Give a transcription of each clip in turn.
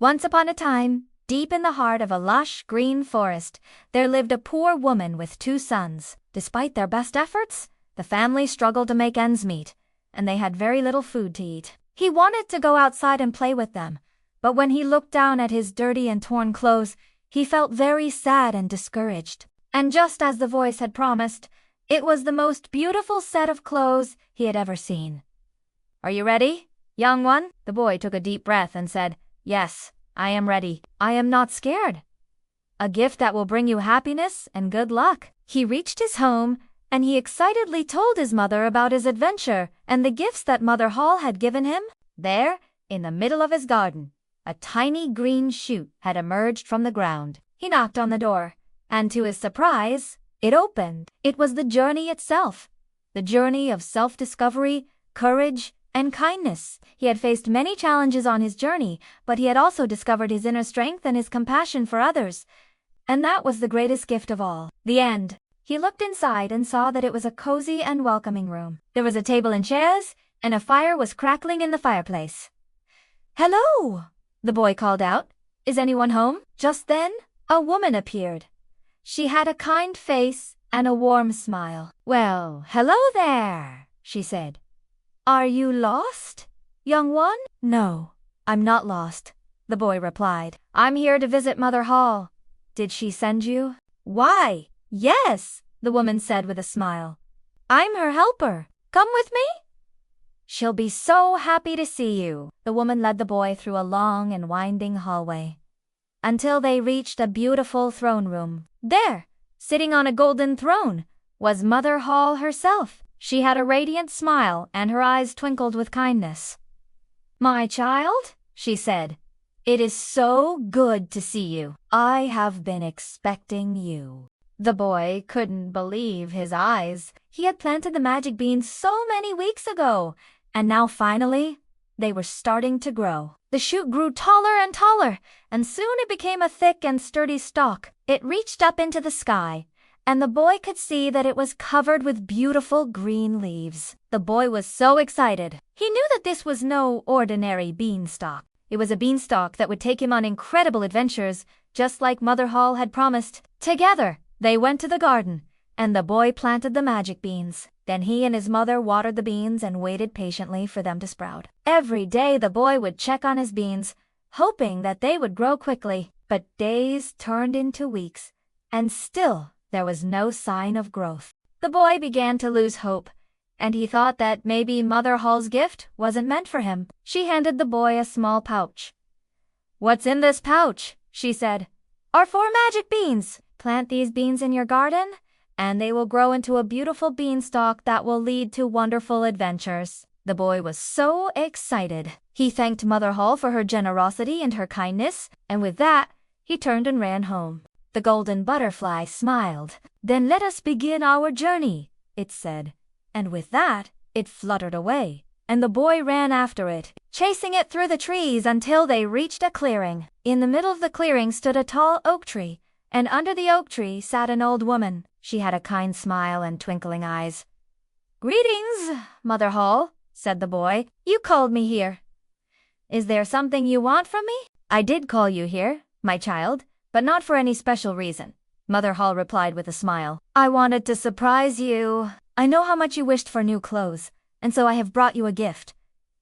Once upon a time, deep in the heart of a lush green forest, there lived a poor woman with 2 sons. Despite their best efforts, the family struggled to make ends meet, and they had very little food to eat. He wanted to go outside and play with them, but when he looked down at his dirty and torn clothes, he felt very sad and discouraged. And just as the voice had promised, it was the most beautiful set of clothes he had ever seen. "Are you ready, young one?" The boy took a deep breath and said, "Yes, I am ready. I am not scared. A gift that will bring you happiness and good luck." He reached his home, and he excitedly told his mother about his adventure and the gifts that Mother Holle had given him. There, in the middle of his garden, a tiny green shoot had emerged from the ground. He knocked on the door, and to his surprise, it opened. It was the journey itself, the journey of self-discovery, courage, and kindness. He had faced many challenges on his journey, but he had also discovered his inner strength and his compassion for others. And that was the greatest gift of all. The end. He looked inside and saw that it was a cozy and welcoming room. There was a table and chairs, and a fire was crackling in the fireplace. "Hello!" the boy called out. "Is anyone home?" Just then, a woman appeared. She had a kind face and a warm smile. "Well, hello there," she said. "Are you lost, young one?" "No, I'm not lost," the boy replied. "I'm here to visit Mother Holle. Did she send you?" "Why, yes," the woman said with a smile. "I'm her helper. Come with me? She'll be so happy to see you." The woman led the boy through a long and winding hallway, until they reached a beautiful throne room. There, sitting on a golden throne, was Mother Holle herself. She had a radiant smile and her eyes twinkled with kindness. "My child," she said, "it is so good to see you. I have been expecting you." The boy couldn't believe his eyes. He had planted the magic beans so many weeks ago, and now finally, they were starting to grow. The shoot grew taller and taller, and soon it became a thick and sturdy stalk. It reached up into the sky, and the boy could see that it was covered with beautiful green leaves. The boy was so excited. He knew that this was no ordinary beanstalk. It was a beanstalk that would take him on incredible adventures, just like Mother Holle had promised. Together, they went to the garden, and the boy planted the magic beans. Then he and his mother watered the beans and waited patiently for them to sprout. Every day the boy would check on his beans, hoping that they would grow quickly. But days turned into weeks, and still there was no sign of growth. The boy began to lose hope, and he thought that maybe Mother Holle's gift wasn't meant for him. She handed the boy a small pouch. "What's in this pouch?" she said. "Are 4 magic beans. Plant these beans in your garden, and they will grow into a beautiful beanstalk that will lead to wonderful adventures." The boy was so excited. He thanked Mother Holle for her generosity and her kindness, and with that, he turned and ran home. The golden butterfly smiled. "Then let us begin our journey," it said. And with that, it fluttered away, and the boy ran after it, chasing it through the trees until they reached a clearing. In the middle of the clearing stood a tall oak tree, and under the oak tree sat an old woman. She had a kind smile and twinkling eyes. "Greetings, Mother Holle," said the boy. "You called me here. Is there something you want from me?" "I did call you here, my child, but not for any special reason," Mother Holle replied with a smile. "I wanted to surprise you. I know how much you wished for new clothes, and so I have brought you a gift."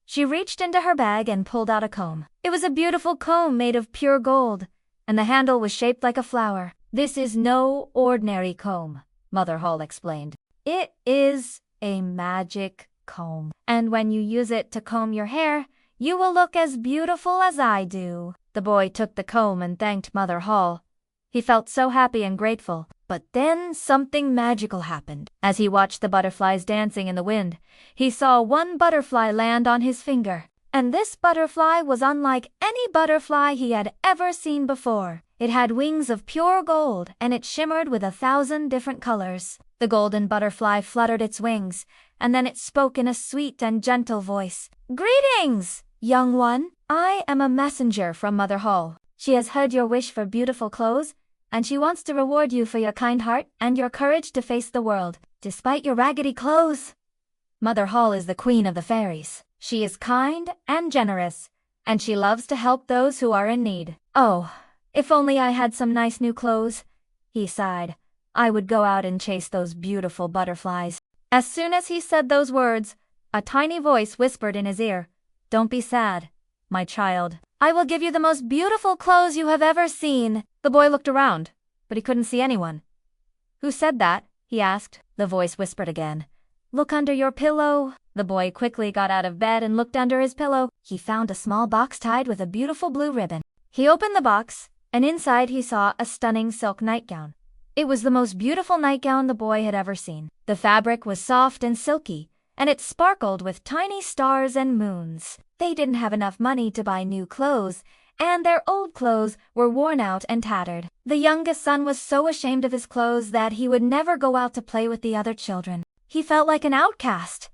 She reached into her bag and pulled out a comb. It was a beautiful comb made of pure gold, and the handle was shaped like a flower. "This is no ordinary comb," Mother Holle explained. "It is a magic comb, and when you use it to comb your hair, you will look as beautiful as I do." The boy took the comb and thanked Mother Holle. He felt so happy and grateful. But then something magical happened. As he watched the butterflies dancing in the wind, he saw one butterfly land on his finger. And this butterfly was unlike any butterfly he had ever seen before. It had wings of pure gold, and it shimmered with 1,000 different colors. The golden butterfly fluttered its wings, and then it spoke in a sweet and gentle voice. "Greetings, young one. I am a messenger from Mother Holle. She has heard your wish for beautiful clothes, and she wants to reward you for your kind heart and your courage to face the world, despite your raggedy clothes. Mother Holle is the queen of the fairies. She is kind and generous, and she loves to help those who are in need. Oh, if only I had some nice new clothes, he sighed. I would go out and chase those beautiful butterflies. As soon as he said those words, a tiny voice whispered in his ear, "Don't be sad, my child. I will give you the most beautiful clothes you have ever seen." The boy looked around, but he couldn't see anyone. "Who said that?" he asked. The voice whispered again, "Look under your pillow." The boy quickly got out of bed and looked under his pillow. He found a small box tied with a beautiful blue ribbon. He opened the box, and inside he saw a stunning silk nightgown. It was the most beautiful nightgown the boy had ever seen. The fabric was soft and silky, and it sparkled with tiny stars and moons. They didn't have enough money to buy new clothes, and their old clothes were worn out and tattered. The youngest son was so ashamed of his clothes that he would never go out to play with the other children. He felt like an outcast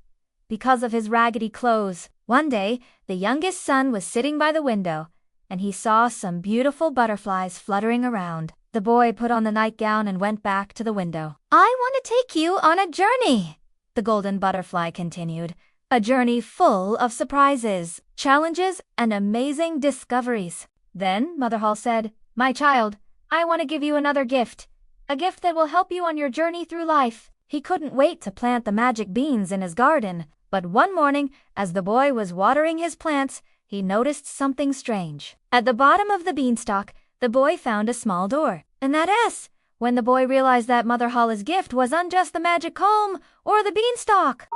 because of his raggedy clothes. One day, the youngest son was sitting by the window, and he saw some beautiful butterflies fluttering around. The boy put on the nightgown and went back to the window. "I want to take you on a journey," the golden butterfly continued. "A journey full of surprises, challenges, and amazing discoveries." Then Mother Holle said, "My child, I want to give you another gift, a gift that will help you on your journey through life." He couldn't wait to plant the magic beans in his garden, but one morning, as the boy was watering his plants, he noticed something strange. At the bottom of the beanstalk, the boy found a small door. And that is when the boy realized that Mother Holle's gift wasn't just the magic comb or the beanstalk.